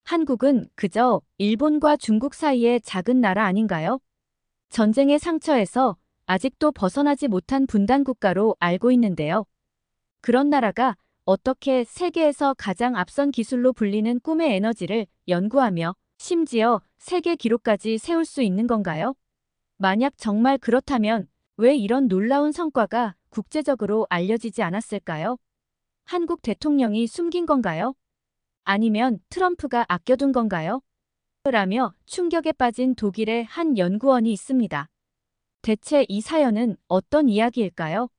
한국은 그저 일본과 중국 사이의 작은 나라 아닌가요? 전쟁의 상처에서 아직도 벗어나지 못한 분단 국가로 알고 있는데요. 그런 나라가 어떻게 세계에서 가장 앞선 기술로 불리는 꿈의 에너지를 연구하며 심지어 세계 기록까지 세울 수 있는 건가요? 만약 정말 그렇다면 왜 이런 놀라운 성과가 국제적으로 알려지지 않았을까요? 한국 대통령이 숨긴 건가요? 아니면 트럼프가 아껴둔 건가요? 라며 충격에 빠진 독일의 한 연구원이 있습니다. 대체 이 사연은 어떤 이야기일까요?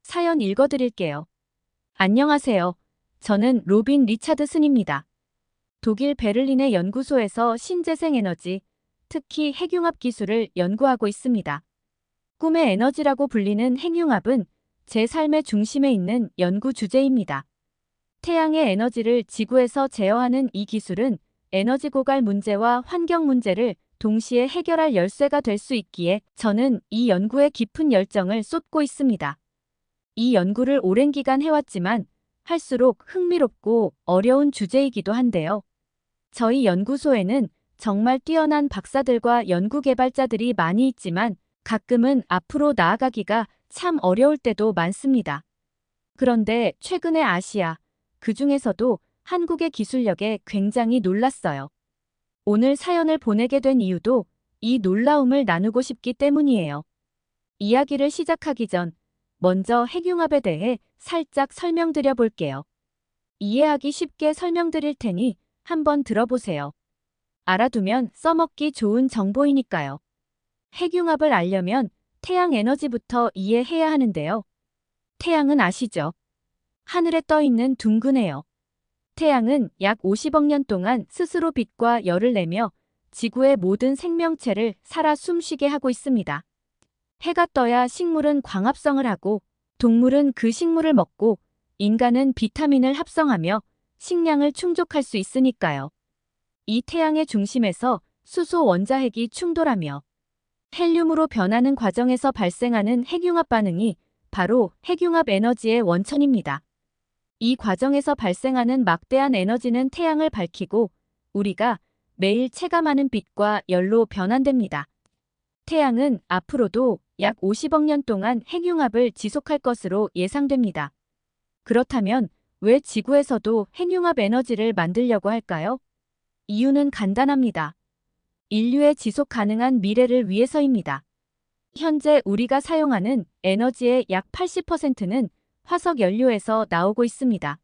사연 읽어드릴게요. 안녕하세요. 저는 로빈 리차드슨입니다. 독일 베를린의 연구소에서 신재생 에너지, 특히 핵융합 기술을 연구하고 있습니다. 꿈의 에너지라고 불리는 핵융합은 제 삶의 중심에 있는 연구 주제입니다. 태양의 에너지를 지구에서 제어하는 이 기술은 에너지 고갈 문제와 환경 문제를 동시에 해결할 열쇠가 될 수 있기에 저는 이 연구에 깊은 열정을 쏟고 있습니다. 이 연구를 오랜 기간 해왔지만 할수록 흥미롭고 어려운 주제이기도 한데요. 저희 연구소에는 정말 뛰어난 박사들과 연구 개발자들이 많이 있지만 가끔은 앞으로 나아가기가 참 어려울 때도 많습니다. 그런데 최근에 아시아, 그 중에서도 한국의 기술력에 굉장히 놀랐어요. 오늘 사연을 보내게 된 이유도 이 놀라움을 나누고 싶기 때문이에요. 이야기를 시작하기 전 먼저 핵융합에 대해 살짝 설명드려 볼게요. 이해하기 쉽게 설명드릴 테니 한번 들어보세요. 알아두면 써먹기 좋은 정보이니까요. 핵융합을 알려면 태양 에너지부터 이해해야 하는데요. 태양은 아시죠? 하늘에 떠 있는 둥근 해요. 태양은 약 50억 년 동안 스스로 빛과 열을 내며 지구의 모든 생명체를 살아 숨쉬게 하고 있습니다. 해가 떠야 식물은 광합성을 하고 동물은 그 식물을 먹고 인간은 비타민을 합성하며 식량을 충족할 수 있으니까요. 이 태양의 중심에서 수소 원자핵이 충돌하며 헬륨으로 변하는 과정에서 발생하는 핵융합 반응이 바로 핵융합 에너지의 원천입니다. 이 과정에서 발생하는 막대한 에너지는 태양을 밝히고 우리가 매일 체감하는 빛과 열로 변환됩니다. 태양은 앞으로도 약 50억 년 동안 핵융합을 지속할 것으로 예상됩니다. 그렇다면 왜 지구에서도 핵융합 에너지를 만들려고 할까요? 이유는 간단합니다. 인류의 지속 가능한 미래를 위해서입니다. 현재 우리가 사용하는 에너지의 약 80%는 화석 연료에서 나오고 있습니다.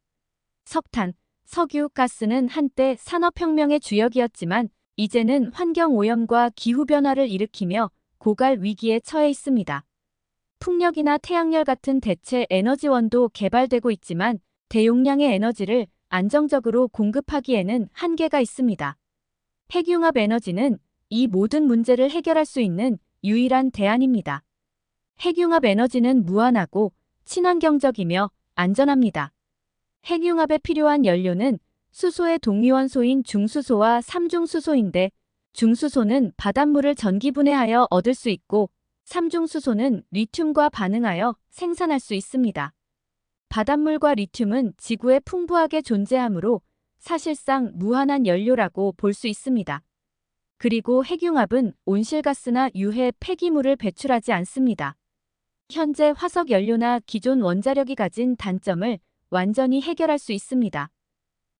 석탄, 석유, 가스는 한때 산업혁명의 주역이었지만 이제는 환경오염과 기후변화를 일으키며 고갈 위기에 처해 있습니다. 풍력이나 태양열 같은 대체 에너지원도 개발되고 있지만 대용량의 에너지를 안정적으로 공급하기에는 한계가 있습니다. 핵융합 에너지는 이 모든 문제를 해결할 수 있는 유일한 대안입니다. 핵융합 에너지는 무한하고 친환경적이며 안전합니다. 핵융합에 필요한 연료는 수소의 동위원소인 중수소와 삼중수소인데 중수소는 바닷물을 전기분해하여 얻을 수 있고 삼중수소는 리튬과 반응하여 생산할 수 있습니다. 바닷물과 리튬은 지구에 풍부하게 존재하므로 사실상 무한한 연료라고 볼 수 있습니다. 그리고 핵융합은 온실가스나 유해 폐기물을 배출하지 않습니다. 현재 화석 연료나 기존 원자력이 가진 단점을 완전히 해결할 수 있습니다.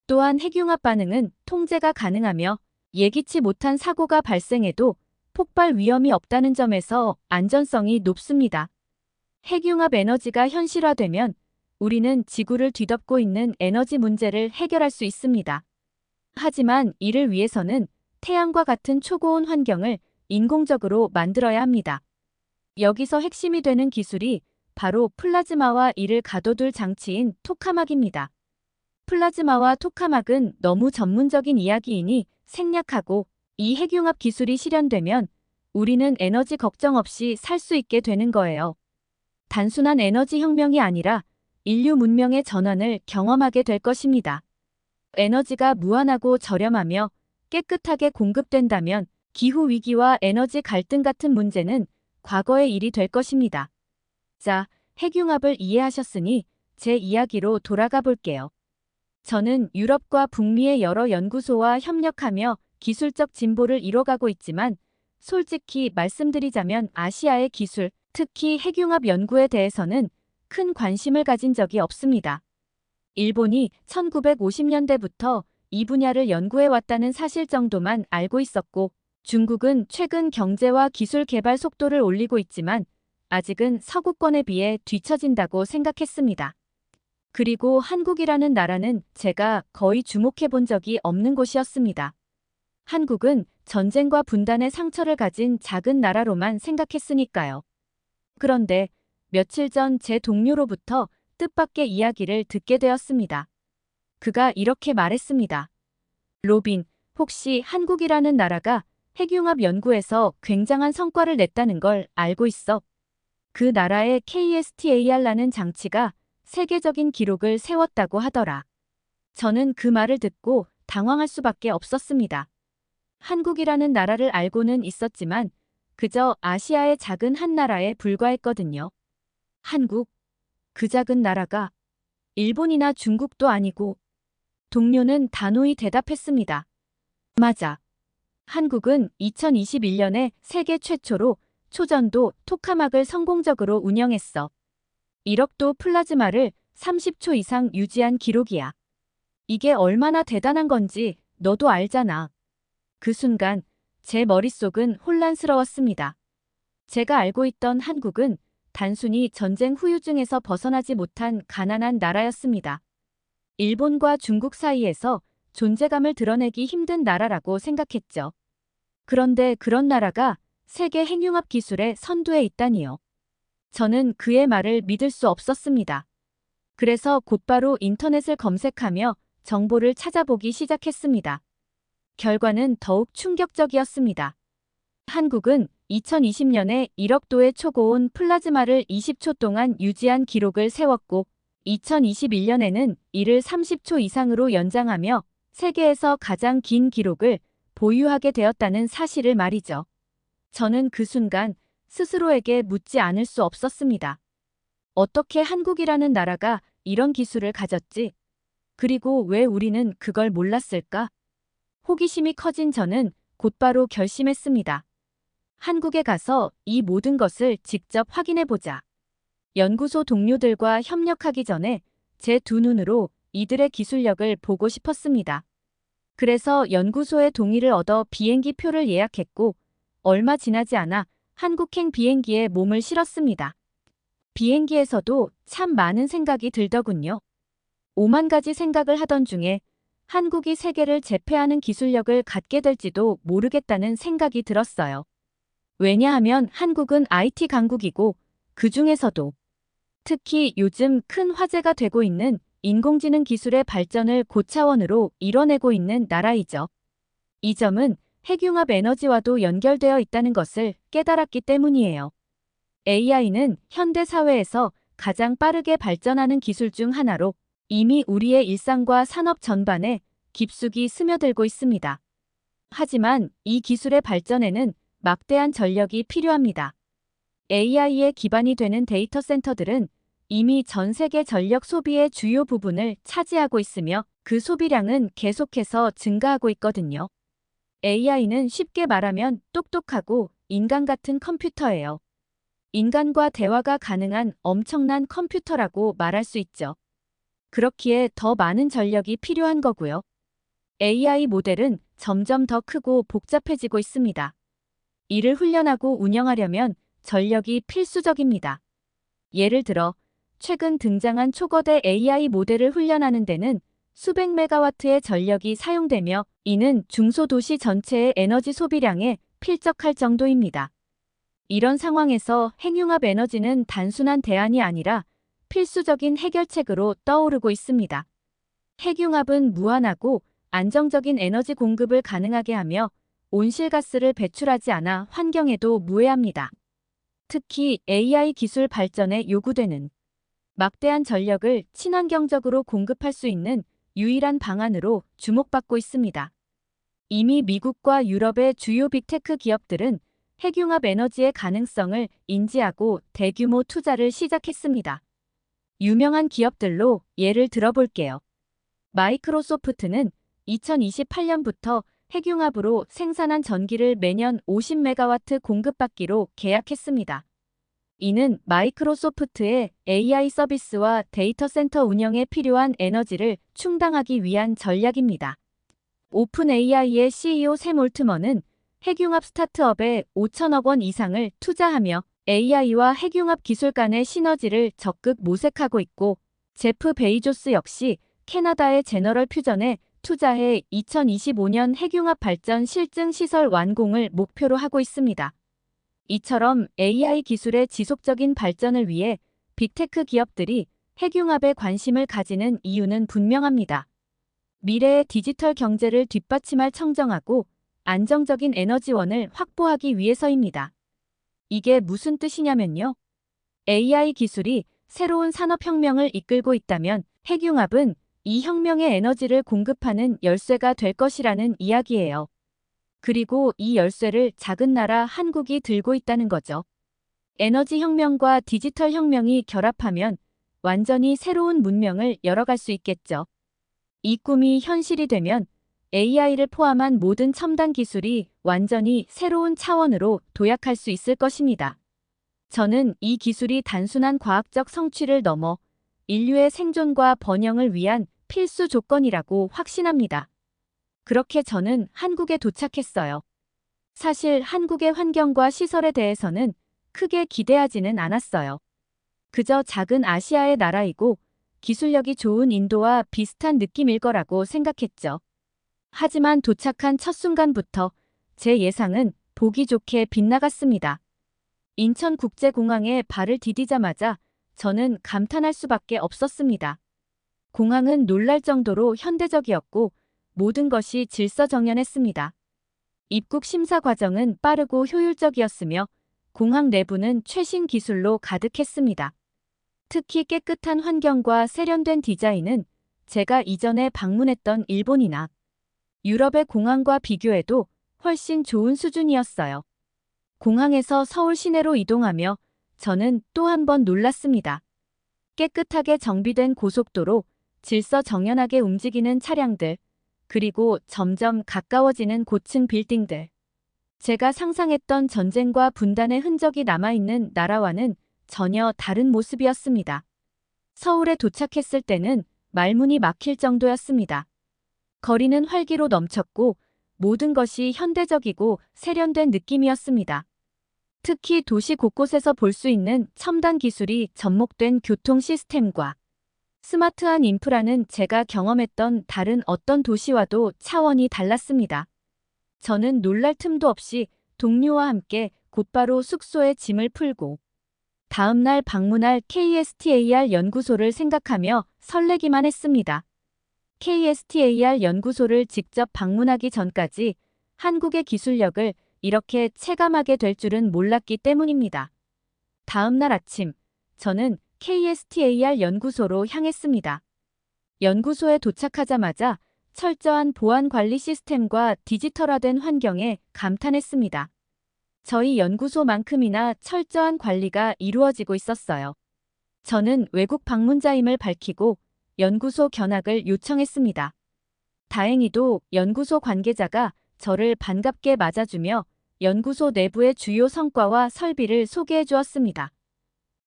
또한 핵융합 반응은 통제가 가능하며 예기치 못한 사고가 발생해도 폭발 위험이 없다는 점에서 안전성이 높습니다. 핵융합 에너지가 현실화되면 우리는 지구를 뒤덮고 있는 에너지 문제를 해결할 수 있습니다. 하지만 이를 위해서는 태양과 같은 초고온 환경을 인공적으로 만들어야 합니다. 여기서 핵심이 되는 기술이 바로 플라즈마와 이를 가둬둘 장치인 토카막입니다. 플라즈마와 토카막은 너무 전문적인 이야기이니 생략하고 이 핵융합 기술이 실현되면 우리는 에너지 걱정 없이 살 수 있게 되는 거예요. 단순한 에너지 혁명이 아니라 인류 문명의 전환을 경험하게 될 것입니다. 에너지가 무한하고 저렴하며 깨끗하게 공급된다면 기후위기와 에너지 갈등 같은 문제는 과거의 일이 될 것입니다. 자, 핵융합을 이해하셨으니 제 이야기로 돌아가 볼게요. 저는 유럽과 북미의 여러 연구소와 협력하며 기술적 진보를 이뤄가고 있지만 솔직히 말씀드리자면 아시아의 기술, 특히 핵융합 연구에 대해서는 큰 관심을 가진 적이 없습니다. 일본이 1950년대부터 이 분야를 연구해왔다는 사실 정도만 알고 있었고, 중국은 최근 경제와 기술 개발 속도를 올리고 있지만 아직은 서구권에 비해 뒤처진다고 생각했습니다. 그리고 한국이라는 나라는 제가 거의 주목해 본 적이 없는 곳이었습니다. 한국은 전쟁과 분단의 상처를 가진 작은 나라로만 생각했으니까요. 그런데 며칠 전 제 동료로부터 뜻밖의 이야기를 듣게 되었습니다. 그가 이렇게 말했습니다. 로빈, 혹시 한국이라는 나라가 핵융합 연구에서 굉장한 성과를 냈다는 걸 알고 있어? 그 나라의 KSTAR라는 장치가 세계적인 기록을 세웠다고 하더라. 저는 그 말을 듣고 당황할 수밖에 없었습니다. 한국이라는 나라를 알고는 있었지만 그저 아시아의 작은 한 나라에 불과했거든요. 한국, 그 작은 나라가 일본이나 중국도 아니고. 동료는 단호히 대답했습니다. 맞아. 한국은 2021년에 세계 최초로 초전도 토카막을 성공적으로 운영했어. 1억도 플라즈마를 30초 이상 유지한 기록이야. 이게 얼마나 대단한 건지 너도 알잖아. 그 순간 제 머릿속은 혼란스러웠습니다. 제가 알고 있던 한국은 단순히 전쟁 후유증에서 벗어나지 못한 가난한 나라였습니다. 일본과 중국 사이에서 존재감을 드러내기 힘든 나라라고 생각했죠. 그런데 그런 나라가 세계 핵융합 기술의 선두에 있다니요. 저는 그의 말을 믿을 수 없었습니다. 그래서 곧바로 인터넷을 검색하며 정보를 찾아보기 시작했습니다. 결과는 더욱 충격적이었습니다. 한국은 2020년에 1억 도의 초고온 플라즈마를 20초 동안 유지한 기록을 세웠고 2021년에는 이를 30초 이상으로 연장하며 세계에서 가장 긴 기록을 보유하게 되었다는 사실을 말이죠. 저는 그 순간 스스로에게 묻지 않을 수 없었습니다. 어떻게 한국이라는 나라가 이런 기술을 가졌지? 그리고 왜 우리는 그걸 몰랐을까? 호기심이 커진 저는 곧바로 결심했습니다. 한국에 가서 이 모든 것을 직접 확인해보자. 연구소 동료들과 협력하기 전에 제 두 눈으로 이들의 기술력을 보고 싶었습니다. 그래서 연구소의 동의를 얻어 비행기 표를 예약했고 얼마 지나지 않아 한국행 비행기에 몸을 실었습니다. 비행기에서도 참 많은 생각이 들더군요. 5만 가지 생각을 하던 중에 한국이 세계를 제패하는 기술력을 갖게 될지도 모르겠다는 생각이 들었어요. 왜냐하면 한국은 IT 강국이고 그 중에서도 특히 요즘 큰 화제가 되고 있는 인공지능 기술의 발전을 고차원으로 이뤄내고 있는 나라이죠. 이 점은 핵융합 에너지와도 연결되어 있다는 것을 깨달았기 때문이에요. AI는 현대 사회에서 가장 빠르게 발전하는 기술 중 하나로 이미 우리의 일상과 산업 전반에 깊숙이 스며들고 있습니다. 하지만 이 기술의 발전에는 막대한 전력이 필요합니다. AI의 기반이 되는 데이터 센터들은 이미 전 세계 전력 소비의 주요 부분을 차지하고 있으며 그 소비량은 계속해서 증가하고 있거든요. AI는 쉽게 말하면 똑똑하고 인간 같은 컴퓨터예요. 인간과 대화가 가능한 엄청난 컴퓨터라고 말할 수 있죠. 그렇기에 더 많은 전력이 필요한 거고요. AI 모델은 점점 더 크고 복잡해지고 있습니다. 이를 훈련하고 운영하려면 전력이 필수적입니다. 예를 들어 최근 등장한 초거대 AI 모델을 훈련하는 데는 수백 메가와트의 전력이 사용되며 이는 중소도시 전체의 에너지 소비량에 필적할 정도입니다. 이런 상황에서 핵융합 에너지는 단순한 대안이 아니라 필수적인 해결책으로 떠오르고 있습니다. 핵융합은 무한하고 안정적인 에너지 공급을 가능하게 하며 온실가스를 배출하지 않아 환경에도 무해합니다. 특히 AI 기술 발전에 요구되는 막대한 전력을 친환경적으로 공급할 수 있는 유일한 방안으로 주목받고 있습니다. 이미 미국과 유럽의 주요 빅테크 기업들은 핵융합 에너지의 가능성을 인지하고 대규모 투자를 시작했습니다. 유명한 기업들로 예를 들어볼게요. 마이크로소프트는 2028년부터 핵융합으로 생산한 전기를 매년 50메가와트 공급받기로 계약했습니다. 이는 마이크로소프트의 AI 서비스와 데이터 센터 운영에 필요한 에너지를 충당하기 위한 전략입니다. 오픈 AI의 CEO 샘 올트먼은 핵융합 스타트업에 5천억 원 이상을 투자하며 AI와 핵융합 기술 간의 시너지를 적극 모색하고 있고, 제프 베이조스 역시 캐나다의 제너럴 퓨전에 투자해 2025년 핵융합 발전 실증 시설 완공을 목표로 하고 있습니다. 이처럼 AI 기술의 지속적인 발전을 위해 빅테크 기업들이 핵융합에 관심을 가지는 이유는 분명합니다. 미래의 디지털 경제를 뒷받침할 청정하고 안정적인 에너지원을 확보하기 위해서입니다. 이게 무슨 뜻이냐면요. AI 기술이 새로운 산업혁명을 이끌고 있다면 핵융합은 이 혁명의 에너지를 공급하는 열쇠가 될 것이라는 이야기예요. 그리고 이 열쇠를 작은 나라 한국이 들고 있다는 거죠. 에너지 혁명과 디지털 혁명이 결합하면 완전히 새로운 문명을 열어갈 수 있겠죠. 이 꿈이 현실이 되면 AI를 포함한 모든 첨단 기술이 완전히 새로운 차원으로 도약할 수 있을 것입니다. 저는 이 기술이 단순한 과학적 성취를 넘어 인류의 생존과 번영을 위한 필수 조건이라고 확신합니다. 그렇게 저는 한국에 도착했어요. 사실 한국의 환경과 시설에 대해서는 크게 기대하지는 않았어요. 그저 작은 아시아의 나라이고 기술력이 좋은 인도와 비슷한 느낌일 거라고 생각했죠. 하지만 도착한 첫 순간부터 제 예상은 보기 좋게 빗나갔습니다. 인천국제공항에 발을 디디자마자 저는 감탄할 수밖에 없었습니다. 공항은 놀랄 정도로 현대적이었고 모든 것이 질서정연했습니다. 입국 심사 과정은 빠르고 효율적이었으며 공항 내부는 최신 기술로 가득했습니다. 특히 깨끗한 환경과 세련된 디자인은 제가 이전에 방문했던 일본이나 유럽의 공항과 비교해도 훨씬 좋은 수준이었어요. 공항에서 서울 시내로 이동하며 저는 또 한 번 놀랐습니다. 깨끗하게 정비된 고속도로, 질서정연하게 움직이는 차량들, 그리고 점점 가까워지는 고층 빌딩들. 제가 상상했던 전쟁과 분단의 흔적이 남아있는 나라와는 전혀 다른 모습이었습니다. 서울에 도착했을 때는 말문이 막힐 정도였습니다. 거리는 활기로 넘쳤고 모든 것이 현대적이고 세련된 느낌이었습니다. 특히 도시 곳곳에서 볼 수 있는 첨단 기술이 접목된 교통 시스템과 스마트한 인프라는 제가 경험했던 다른 어떤 도시와도 차원이 달랐습니다. 저는 놀랄 틈도 없이 동료와 함께 곧바로 숙소에 짐을 풀고 다음 날 방문할 KSTAR 연구소를 생각하며 설레기만 했습니다. KSTAR 연구소를 직접 방문하기 전까지 한국의 기술력을 이렇게 체감하게 될 줄은 몰랐기 때문입니다. 다음 날 아침, 저는 KSTAR 연구소로 향했습니다. 연구소에 도착하자마자 철저한 보안 관리 시스템과 디지털화된 환경에 감탄했습니다. 저희 연구소만큼이나 철저한 관리가 이루어지고 있었어요. 저는 외국 방문자임을 밝히고 연구소 견학을 요청했습니다. 다행히도 연구소 관계자가 저를 반갑게 맞아주며 연구소 내부의 주요 성과와 설비를 소개해 주었습니다.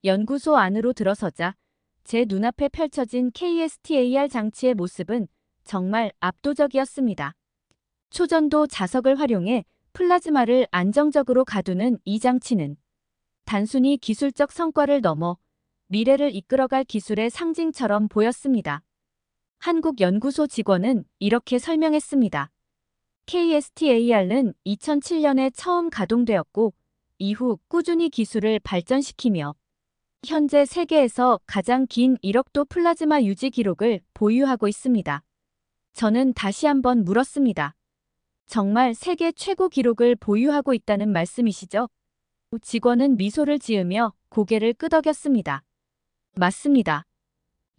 연구소 안으로 들어서자 제 눈앞에 펼쳐진 KSTAR 장치의 모습은 정말 압도적이었습니다. 초전도 자석을 활용해 플라즈마를 안정적으로 가두는 이 장치는 단순히 기술적 성과를 넘어 미래를 이끌어갈 기술의 상징처럼 보였습니다. 한국 연구소 직원은 이렇게 설명했습니다. KSTAR는 2007년에 처음 가동되었고 이후 꾸준히 기술을 발전시키며 현재 세계에서 가장 긴 1억도 플라즈마 유지 기록을 보유하고 있습니다. 저는 다시 한번 물었습니다. 정말 세계 최고 기록을 보유하고 있다는 말씀이시죠? 직원은 미소를 지으며 고개를 끄덕였습니다. 맞습니다.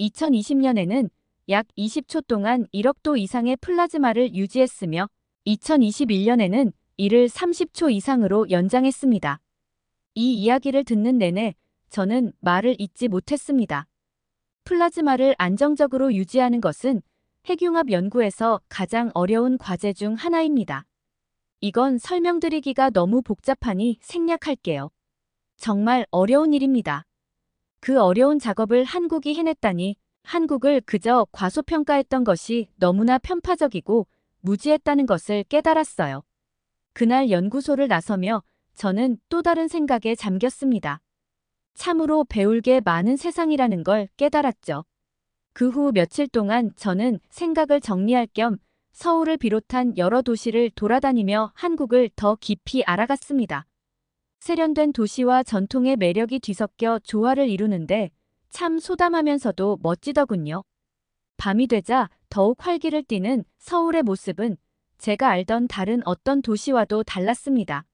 2020년에는 약 20초 동안 1억도 이상의 플라즈마를 유지했으며 2021년에는 이를 30초 이상으로 연장했습니다. 이 이야기를 듣는 내내 저는 말을 잇지 못했습니다. 플라즈마를 안정적으로 유지하는 것은 핵융합 연구에서 가장 어려운 과제 중 하나입니다. 이건 설명드리기가 너무 복잡하니 생략할게요. 정말 어려운 일입니다. 그 어려운 작업을 한국이 해냈다니 한국을 그저 과소평가했던 것이 너무나 편파적이고 무지했다는 것을 깨달았어요. 그날 연구소를 나서며 저는 또 다른 생각에 잠겼습니다. 참으로 배울 게 많은 세상이라는 걸 깨달았죠. 그 후 며칠 동안 저는 생각을 정리할 겸 서울을 비롯한 여러 도시를 돌아다니며 한국을 더 깊이 알아갔습니다. 세련된 도시와 전통의 매력이 뒤섞여 조화를 이루는데 참 소담하면서도 멋지더군요. 밤이 되자 더욱 활기를 띠는 서울의 모습은 제가 알던 다른 어떤 도시와도 달랐습니다.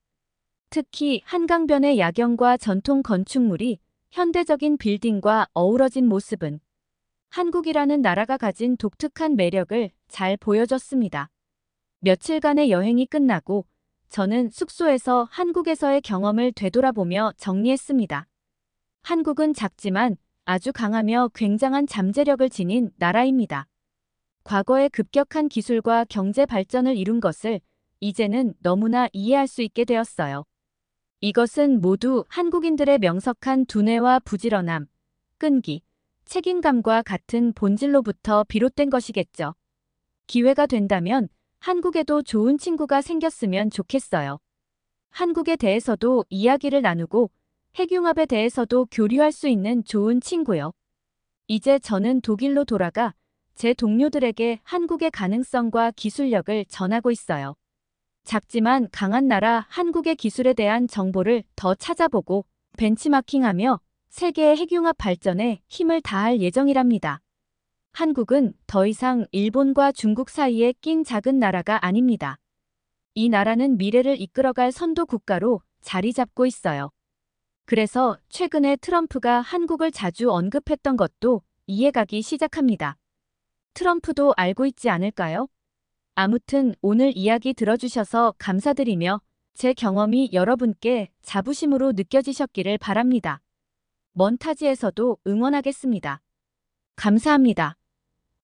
특히 한강변의 야경과 전통 건축물이 현대적인 빌딩과 어우러진 모습은 한국이라는 나라가 가진 독특한 매력을 잘 보여줬습니다. 며칠간의 여행이 끝나고 저는 숙소에서 한국에서의 경험을 되돌아보며 정리했습니다. 한국은 작지만 아주 강하며 굉장한 잠재력을 지닌 나라입니다. 과거의 급격한 기술과 경제 발전을 이룬 것을 이제는 너무나 이해할 수 있게 되었어요. 이것은 모두 한국인들의 명석한 두뇌와 부지런함, 끈기, 책임감과 같은 본질로부터 비롯된 것이겠죠. 기회가 된다면 한국에도 좋은 친구가 생겼으면 좋겠어요. 한국에 대해서도 이야기를 나누고 핵융합에 대해서도 교류할 수 있는 좋은 친구요. 이제 저는 독일로 돌아가 제 동료들에게 한국의 가능성과 기술력을 전하고 있어요. 작지만 강한 나라 한국의 기술에 대한 정보를 더 찾아보고 벤치마킹하며 세계의 핵융합 발전에 힘을 다할 예정이랍니다. 한국은 더 이상 일본과 중국 사이에 낀 작은 나라가 아닙니다. 이 나라는 미래를 이끌어갈 선도 국가로 자리 잡고 있어요. 그래서 최근에 트럼프가 한국을 자주 언급했던 것도 이해가기 시작합니다. 트럼프도 알고 있지 않을까요? 아무튼 오늘 이야기 들어주셔서 감사드리며 제 경험이 여러분께 자부심으로 느껴지셨기를 바랍니다. 먼 타지에서도 응원하겠습니다. 감사합니다.